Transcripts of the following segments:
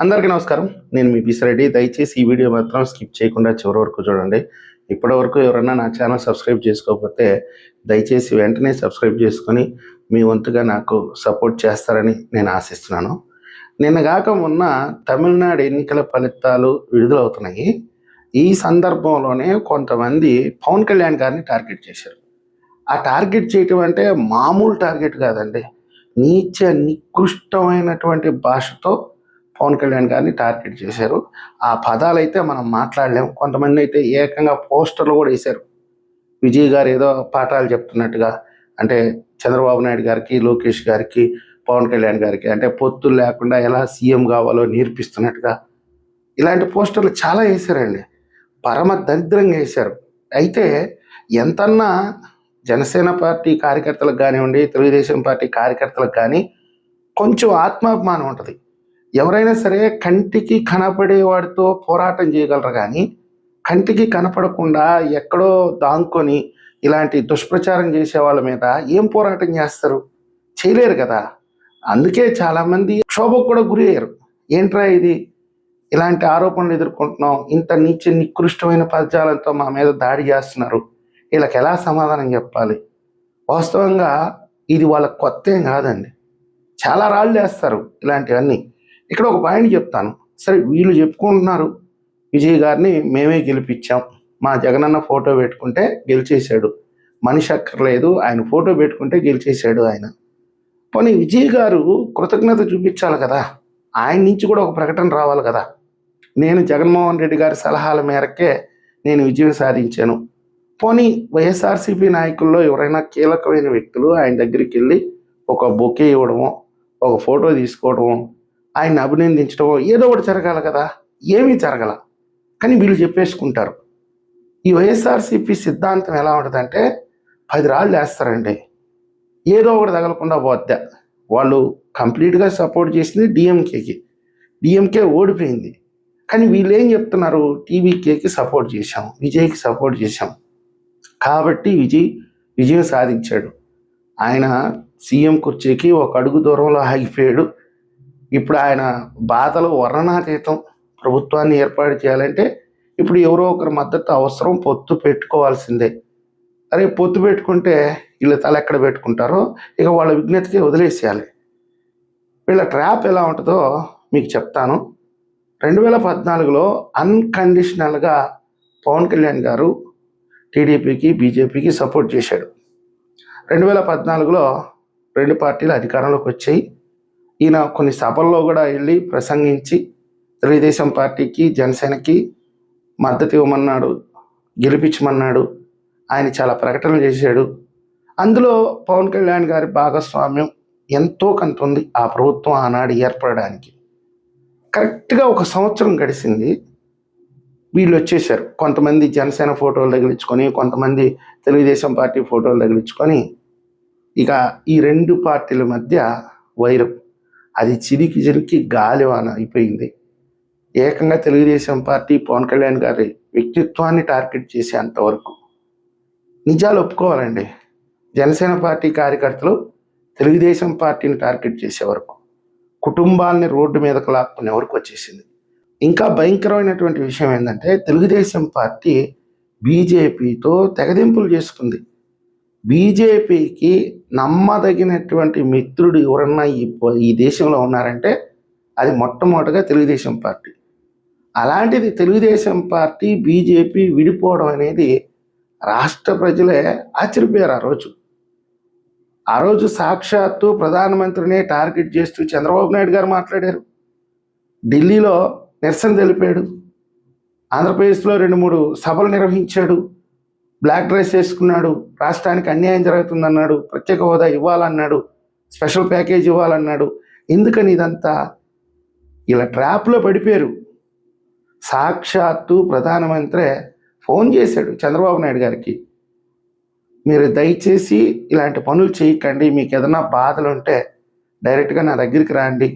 అందరికీ నమస్కారం. నేను మీ పిసిరెడ్డి. దయచేసి ఈ వీడియో మాత్రం స్కిప్ చేయకుండా చివరి వరకు చూడండి. ఇప్పటివరకు ఎవరన్నా నా ఛానల్ సబ్స్క్రైబ్ చేసుకోకపోతే దయచేసి వెంటనే సబ్స్క్రైబ్ చేసుకొని మీ వంతుగా నాకు సపోర్ట్ చేస్తారని నేను ఆశిస్తున్నాను. నిన్నగాక మొన్న తమిళనాడు ఎన్నికల ఫలితాలు విడుదలవుతున్నాయి. ఈ సందర్భంలోనే కొంతమంది పవన్ కళ్యాణ్ గారిని టార్గెట్ చేశారు. ఆ టార్గెట్ చేయటం అంటే మామూలు టార్గెట్ కాదండి. నికృష్టమైనటువంటి భాషతో పవన్ కళ్యాణ్ గారిని టార్గెట్ చేశారు. ఆ పదాలు అయితే మనం మాట్లాడలేము. కొంతమంది అయితే ఏకంగా పోస్టర్లు కూడా వేశారు. విజయ్ గారు ఏదో పాఠాలు చెప్తున్నట్టుగా, అంటే చంద్రబాబు నాయుడు గారికి, లోకేష్ గారికి, పవన్ కళ్యాణ్ గారికి అంటే పొత్తులు లేకుండా ఎలా సీఎం కావాలో నేర్పిస్తున్నట్టుగా ఇలాంటి పోస్టర్లు చాలా వేశారండి. పరమ దరిద్రంగా వేశారు. అయితే ఎంతన్నా జనసేన పార్టీ కార్యకర్తలకు కానివ్వండి, తెలుగుదేశం పార్టీ కార్యకర్తలకు కానీ కొంచెం ఆత్మాభిమానం ఉంటుంది. ఎవరైనా సరే కంటికి కనపడే వాడితో పోరాటం చేయగలరు, కానీ కంటికి కనపడకుండా ఎక్కడో దాంకొని ఇలాంటి దుష్ప్రచారం చేసే వాళ్ళ మీద ఏం పోరాటం చేస్తారు? చేయలేరు కదా. అందుకే చాలామంది క్షోభకు కూడా గురి అయ్యారు. ఏంట్రా ఇది, ఇలాంటి ఆరోపణలు ఎదుర్కొంటున్నాం, ఇంత నికృష్టమైన పదజాలంతో మా మీద దాడి చేస్తున్నారు, వీళ్ళకి ఎలా సమాధానం చెప్పాలి? వాస్తవంగా ఇది వాళ్ళకి కొత్త ఏం కాదండి. చాలా రాళ్ళు వేస్తారు ఇలాంటివన్నీ. ఇక్కడ ఒక పాయింట్ చెప్తాను. సరే, వీళ్ళు చెప్పుకుంటున్నారు విజయ్ గారిని మేమే గెలిపించాం, మా జగనన్న ఫోటో పెట్టుకుంటే గెలిచేశాడు, మనిషి అక్కర్లేదు, ఆయన ఫోటో పెట్టుకుంటే గెలిచేశాడు ఆయన. పోనీ విజయ్ గారు కృతజ్ఞత చూపించాలి కదా, ఆయన నుంచి కూడా ఒక ప్రకటన రావాలి కదా. నేను జగన్మోహన్ రెడ్డి గారి సలహాల మేరకే నేను విజయం సాధించాను. పోనీ వైఎస్ఆర్సీపీ నాయకుల్లో ఎవరైనా కీలకమైన వ్యక్తులు ఆయన దగ్గరికి వెళ్ళి ఒక బొకే ఇవ్వడమో, ఒక ఫోటో తీసుకోవడమో, ఆయన అభినందించడమో ఏదో ఒకటి జరగాలి కదా. ఏమీ జరగల. కానీ వీళ్ళు చెప్పేసుకుంటారు. ఈ వైఎస్ఆర్సీపీ సిద్ధాంతం ఎలా ఉంటుందంటే 10 రాళ్ళు వేస్తారండి, ఏదో ఒకటి తగలకుండా పోద్దా. వాళ్ళు కంప్లీట్గా సపోర్ట్ చేసింది డిఎంకేకి, డిఎంకే ఓడిపోయింది. కానీ వీళ్ళు ఏం చెప్తున్నారు? టీవీకేకి సపోర్ట్ చేశాం, విజయ్కి సపోర్ట్ చేశాం కాబట్టి విజయం సాధించాడు, ఆయన సీఎం కుర్చీకి ఒక అడుగు దూరంలో ఆగిపోయాడు, ఇప్పుడు ఆయన బాధలు వర్ణనాతీతం, ప్రభుత్వాన్ని ఏర్పాటు చేయాలంటే ఇప్పుడు ఎవరో ఒకరి మద్దతు అవసరం, పొత్తు పెట్టుకోవాల్సిందే. అరే, పొత్తు పెట్టుకుంటే వీళ్ళ తల ఎక్కడ పెట్టుకుంటారో ఇక వాళ్ళ విజ్ఞతకి వదిలేసేయాలి. వీళ్ళ ట్రాప్ ఎలా ఉంటుందో మీకు చెప్తాను. 2014లో అన్కండిషనల్గా పవన్ కళ్యాణ్ గారు టీడీపీకి, బీజేపీకి సపోర్ట్ చేశాడు. 2014లో 2 పార్టీలు అధికారంలోకి వచ్చాయి. ఈయన కొన్ని సభల్లో కూడా వెళ్ళి ప్రసంగించి తెలుగుదేశం పార్టీకి, జనసేనకి మద్దతు ఇవ్వమన్నాడు, గెలిపించమన్నాడు. ఆయన చాలా ప్రకటనలు చేశాడు. అందులో పవన్ కళ్యాణ్ గారి భాగస్వామ్యం ఎంతో కొంత ఉంది ఆ ప్రభుత్వం ఆనాడు ఏర్పడడానికి. కరెక్ట్గా 1 సంవత్సరం గడిచింది. వీళ్ళు వచ్చేసారు. కొంతమంది జనసేన ఫోటోలు తగిలించుకొని, కొంతమంది తెలుగుదేశం పార్టీ ఫోటోలు తగిలించుకొని, ఇక ఈ 2 పార్టీల మధ్య వైరం అది చిరికి గాలివాన అయిపోయింది. ఏకంగా తెలుగుదేశం పార్టీ పవన్ కళ్యాణ్ గారి వ్యక్తిత్వాన్ని టార్గెట్ చేసేంతవరకు. నిజాలు ఒప్పుకోవాలండి, జనసేన పార్టీ కార్యకర్తలు తెలుగుదేశం పార్టీని టార్గెట్ చేసే వరకు, కుటుంబాలని రోడ్డు మీదకు లాక్కునే వరకు వచ్చేసింది. ఇంకా భయంకరమైనటువంటి విషయం ఏంటంటే తెలుగుదేశం పార్టీ బీజేపీతో తెగదింపులు చేసుకుంది. బీజేపీకి నమ్మదగినటువంటి మిత్రుడు ఎవరన్నా ఈ దేశంలో ఉన్నారంటే అది మొట్టమొదటిగా తెలుగుదేశం పార్టీ. అలాంటిది తెలుగుదేశం పార్టీ, బీజేపీ విడిపోవడం అనేది రాష్ట్ర ప్రజలే ఆశ్చర్యపోయారు. ఆ రోజు సాక్షాత్తు ప్రధానమంత్రినే టార్గెట్ చేస్తూ చంద్రబాబు నాయుడు గారు మాట్లాడారు. ఢిల్లీలో నిరసన తెలిపాడు. ఆంధ్రప్రదేశ్లో 2-3 సభలు నిర్వహించాడు. బ్లాక్ డ్రెస్ వేసుకున్నాడు, రాష్ట్రానికి అన్యాయం జరుగుతుందన్నాడు, ప్రత్యేక హోదా ఇవ్వాలన్నాడు, స్పెషల్ ప్యాకేజ్ ఇవ్వాలన్నాడు. ఎందుకని ఇదంతా? ఇలా ట్రాప్లో పడిపోయారు. సాక్షాత్తు ప్రధానమంత్రి ఫోన్ చేశాడు చంద్రబాబు నాయుడు గారికి, మీరు దయచేసి ఇలాంటి పనులు చేయకండి, మీకు ఏదైనా బాధలు ఉంటే డైరెక్ట్గా నా దగ్గరికి రండి,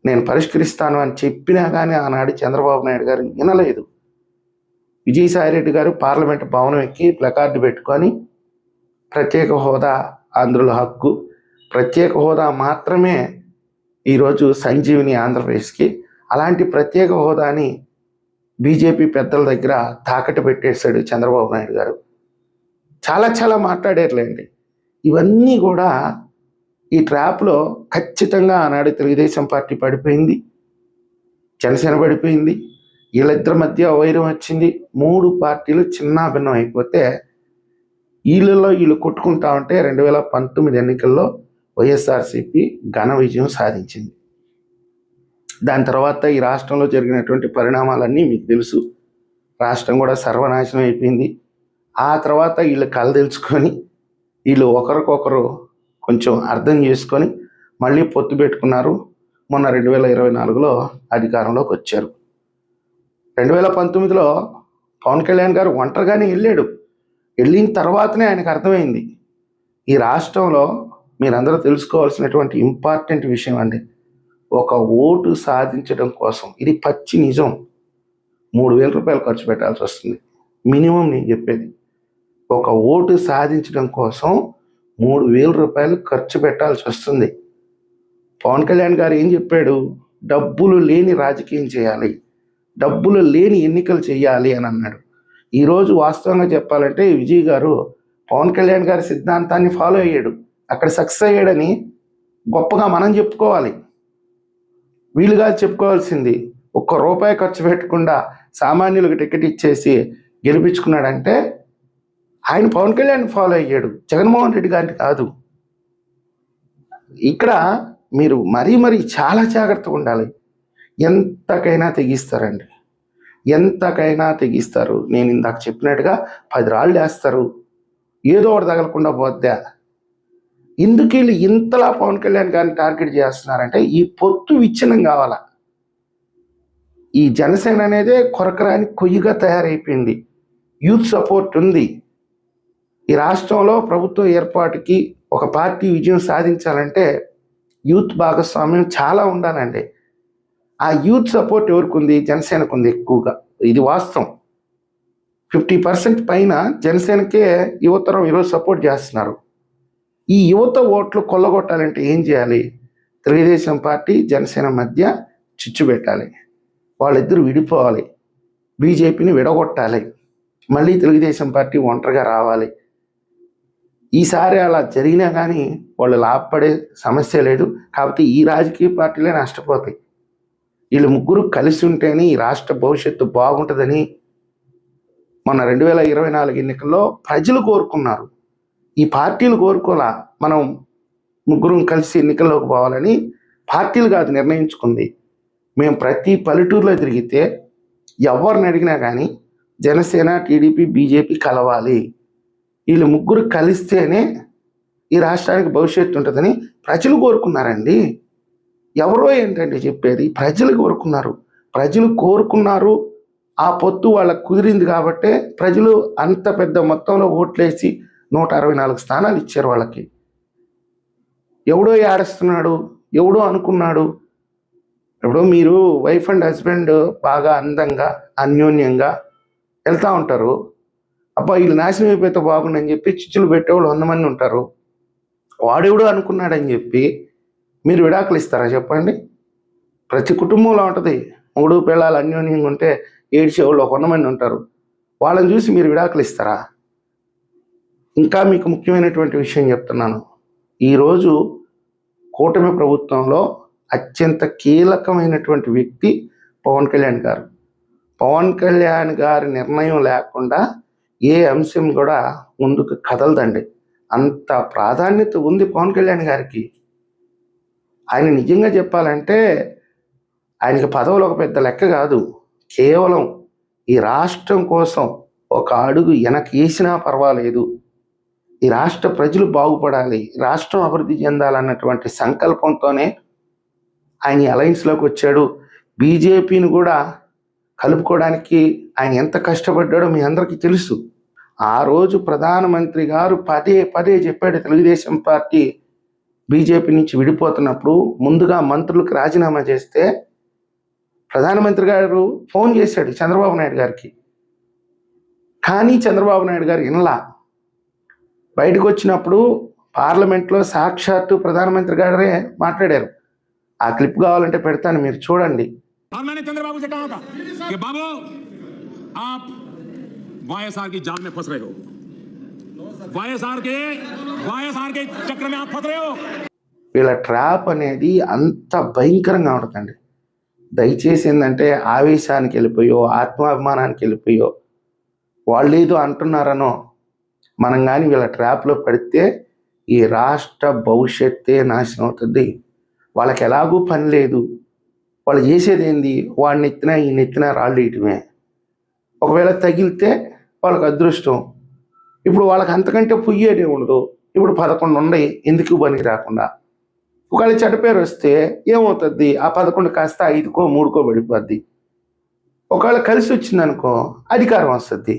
నేను పరిష్కరిస్తాను అని చెప్పినా కానీ ఆనాడు చంద్రబాబు నాయుడు గారు వినలేదు. విజయసాయిరెడ్డి గారు పార్లమెంట్ భవనం ఎక్కి ప్లకార్డు పెట్టుకొని ప్రత్యేక హోదా ఆంధ్రుల హక్కు, ప్రత్యేక హోదా మాత్రమే ఈరోజు సంజీవిని ఆంధ్రప్రదేశ్కి, అలాంటి ప్రత్యేక హోదాని బీజేపీ పెద్దల దగ్గర తాకట్టు పెట్టేశాడు చంద్రబాబు నాయుడు గారు. చాలా చాలా మాట్లాడారులేండి. ఇవన్నీ కూడా ఈ ట్రాప్లో ఖచ్చితంగా ఆనాడు తెలుగుదేశం పార్టీ పడిపోయింది, జనసేన పడిపోయింది, వీళ్ళిద్దరి మధ్య వైరం వచ్చింది. 3 పార్టీలు చిన్నాభిన్నం అయిపోతే వీళ్ళలో వీళ్ళు కొట్టుకుంటా ఉంటే 2019 ఎన్నికల్లో వైఎస్ఆర్సీపీ ఘన విజయం సాధించింది. దాని తర్వాత ఈ రాష్ట్రంలో జరిగినటువంటి పరిణామాలన్నీ మీకు తెలుసు. రాష్ట్రం కూడా సర్వనాశనం అయిపోయింది. ఆ తర్వాత వీళ్ళు కళ తెలుసుకొని వీళ్ళు ఒకరికొకరు కొంచెం అర్థం చేసుకొని మళ్ళీ పొత్తు పెట్టుకున్నారు. మొన్న 2024లో అధికారంలోకి వచ్చారు. 2019లో పవన్ కళ్యాణ్ గారు ఒంటరిగానే వెళ్ళాడు. వెళ్ళిన తర్వాతనే ఆయనకు అర్థమైంది ఈ రాష్ట్రంలో మీరందరూ తెలుసుకోవాల్సినటువంటి ఇంపార్టెంట్ విషయం అండి, ఒక ఓటు సాధించడం కోసం ఇది పచ్చి నిజం 3,000 రూపాయలు ఖర్చు పెట్టాల్సి వస్తుంది మినిమం. నేను చెప్పేది ఒక ఓటు సాధించడం కోసం 3,000 రూపాయలు ఖర్చు పెట్టాల్సి వస్తుంది. పవన్ కళ్యాణ్ గారు ఏం చెప్పాడు? డబ్బులు లేని రాజకీయం చేయాలి, డబ్బులు లేని ఎన్నికలు చేయాలి అని అన్నాడు. ఈరోజు వాస్తవంగా చెప్పాలంటే విజయ్ గారు పవన్ కళ్యాణ్ గారి సిద్ధాంతాన్ని ఫాలో అయ్యాడు, అక్కడ సక్సెస్ అయ్యాడని గొప్పగా మనం చెప్పుకోవాలి. వీలుగా చెప్పుకోవాల్సింది ₹1 ఖర్చు పెట్టకుండా సామాన్యులకు టికెట్ ఇచ్చేసి గెలిపించుకున్నాడంటే ఆయన పవన్ కళ్యాణ్ ఫాలో అయ్యాడు, జగన్మోహన్ రెడ్డి గారిని కాదు. ఇక్కడ మీరు మరీ చాలా జాగ్రత్తగా ఉండాలి. ఎంతకైనా తెగిస్తారండి, ఎంతకైనా తెగిస్తారు. నేను ఇందాక చెప్పినట్టుగా 10 రాళ్ళు వేస్తారు, ఏదో ఒకటి తగలకుండా పోద్దా. ఎందుకు వీళ్ళు ఇంతలా పవన్ కళ్యాణ్ గారిని టార్గెట్ చేస్తున్నారంటే ఈ పొత్తు విచ్ఛిన్నం కావాలా. ఈ జనసేన అనేదే కొరకరాని కొయ్యిగా తయారైపోయింది. యూత్ సపోర్ట్ ఉంది. ఈ రాష్ట్రంలో ప్రభుత్వ ఏర్పాటుకి ఒక పార్టీ విజయం సాధించాలంటే యూత్ భాగస్వామ్యం చాలా ఉండాలండి. ఆ యూత్ సపోర్ట్ ఎవరికి ఉంది? జనసేనకు ఉంది ఎక్కువగా. ఇది వాస్తవం. 50% పైన జనసేనకే యువతరం ఈరోజు సపోర్ట్ చేస్తున్నారు. ఈ యువత ఓట్లు కొల్లగొట్టాలంటే ఏం చేయాలి? తెలుగుదేశం పార్టీ జనసేన మధ్య చిచ్చు పెట్టాలి, వాళ్ళిద్దరూ విడిపోవాలి, బీజేపీని విడగొట్టాలి, మళ్ళీ తెలుగుదేశం పార్టీ ఒంటరిగా రావాలి. ఈసారి అలా జరిగినా కానీ వాళ్ళు లాభపడే సమస్య లేదు. కాకపోతే ఈ రాజకీయ పార్టీలే నష్టపోతాయి. వీళ్ళు ముగ్గురు కలిసి ఉంటేనే ఈ రాష్ట్ర భవిష్యత్తు బాగుంటుందని మొన్న 2024 ఎన్నికల్లో ప్రజలు కోరుకున్నారు. ఈ పార్టీలు కోరుకోలా మనం ముగ్గురం కలిసి ఎన్నికల్లోకి పోవాలని పార్టీలు కాదు నిర్ణయించుకుంది. మేము ప్రతి పల్లెటూరులో తిరిగితే ఎవరిని అడిగినా కానీ జనసేన, టీడీపీ, బీజేపీ కలవాలి, వీళ్ళు ముగ్గురు కలిస్తేనే ఈ రాష్ట్రానికి భవిష్యత్తు ఉంటుందని ప్రజలు కోరుకున్నారండి. ఎవరో ఏంటంటే చెప్పేది, ప్రజలు కోరుకున్నారు. ప్రజలు కోరుకున్నారు, ఆ పొత్తు వాళ్ళకు కుదిరింది కాబట్టే ప్రజలు అంత పెద్ద మొత్తంలో ఓట్లేసి 164 స్థానాలు ఇచ్చారు వాళ్ళకి. ఎవడో ఏడుస్తున్నాడు, ఎవడో అనుకున్నాడు. ఎవడో మీరు వైఫ్ అండ్ హస్బెండ్ బాగా అందంగా అన్యోన్యంగా వెళ్తూ ఉంటారు, అబ్బా వీళ్ళు నాశనం అయిపోతే బాగుండని చెప్పి చిచ్చులు పెట్టేవాళ్ళు 100 మంది ఉంటారు. వాడెవడో అనుకున్నాడని చెప్పి మీరు విడాకులు ఇస్తారా చెప్పండి? ప్రతి కుటుంబంలో ఉంటుంది. మూడు పిల్లలు అన్యోన్యంగా ఉంటే ఏడ్చేవాళ్ళు 100 మంది ఉంటారు. వాళ్ళని చూసి మీరు విడాకులు ఇస్తారా? ఇంకా మీకు ముఖ్యమైనటువంటి విషయం చెప్తున్నాను. ఈరోజు కూటమి ప్రభుత్వంలో అత్యంత కీలకమైనటువంటి వ్యక్తి పవన్ కళ్యాణ్ గారు. పవన్ కళ్యాణ్ గారి నిర్ణయం లేకుండా ఏ అంశం కూడా ముందుకు కదలదండి. అంత ప్రాధాన్యత ఉంది పవన్ కళ్యాణ్ గారికి. ఆయన నిజంగా చెప్పాలంటే ఆయనకి పదవులు ఒక పెద్ద లెక్క కాదు. కేవలం ఈ రాష్ట్రం కోసం ఒక అడుగు వెనక్కి వేసినా పర్వాలేదు, ఈ రాష్ట్ర ప్రజలు బాగుపడాలి, రాష్ట్రం అభివృద్ధి చెందాలన్నటువంటి సంకల్పంతోనే ఆయన అలయన్స్లోకి వచ్చాడు. బీజేపీని కూడా కలుపుకోవడానికి ఆయన ఎంత కష్టపడ్డాడో మీ అందరికీ తెలుసు. ఆ రోజు ప్రధానమంత్రి గారు పదే చెప్పాడు, తెలుగుదేశం పార్టీ బీజేపీ నుంచి విడిపోతున్నప్పుడు ముందుగా మంత్రులకు రాజీనామా చేస్తే ప్రధానమంత్రి గారు ఫోన్ చేశాడు చంద్రబాబు నాయుడు గారికి. కానీ చంద్రబాబు నాయుడు గారు వినలా. బయటకు వచ్చినప్పుడు పార్లమెంట్లో సాక్షాత్తు ప్రధానమంత్రి గారే మాట్లాడారు. ఆ క్లిప్ కావాలంటే పెడతాను, మీరు చూడండి. और मैंने चंद्रबाबू से कहा था कि बाबू आप वाईएसआर की जाल में फंस रहे हो, वाईएसआर के चक्र में आप फंस रहे हो। వీళ్ళ ట్రాప్ అనేది అంత భయంకరంగా ఉంటుందండి. దయచేసి ఏంటంటే ఆవేశానికి వెళ్ళిపోయో ఆత్మాభిమానానికి వెళ్ళిపోయో వాళ్ళు ఏదో అంటున్నారనో మనం కానీ వీళ్ళ ట్రాప్లో పడితే ఈ రాష్ట్ర భవిష్యత్తే నాశనం అవుతుంది. వాళ్ళకి ఎలాగూ పని లేదు, వాళ్ళు చేసేది ఏంది, వాడిని ఎత్తినా ఈ నెత్తిన రాళ్ళు వేయటమే. ఒకవేళ తగిలితే వాళ్ళకి అదృష్టం. ఇప్పుడు వాళ్ళకి అంతకంటే పొయ్యేదే ఉండదు. ఇప్పుడు 11 ఉన్నాయి ఎందుకు పనికి రాకుండా. ఒకవేళ చెడ్డ పేరు వస్తే ఏమవుతుంది, ఆ 11 కాస్త 5కో 3కో పడిపోద్ది. ఒకవేళ కలిసి వచ్చిందనుకో అధికారం వస్తుంది.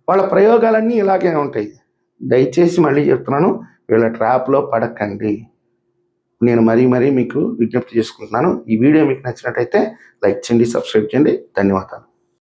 వాళ్ళ ప్రయోగాలన్నీ ఇలాగే ఉంటాయి. దయచేసి మళ్ళీ చెప్తున్నాను, వీళ్ళ ట్రాప్లో పడకండి. నేను మరీ మీకు విజ్ఞప్తి చేసుకుంటున్నాను. ఈ వీడియో మీకు నచ్చినట్టయితే లైక్ చేయండి, సబ్స్క్రైబ్ చేయండి. ధన్యవాదాలు.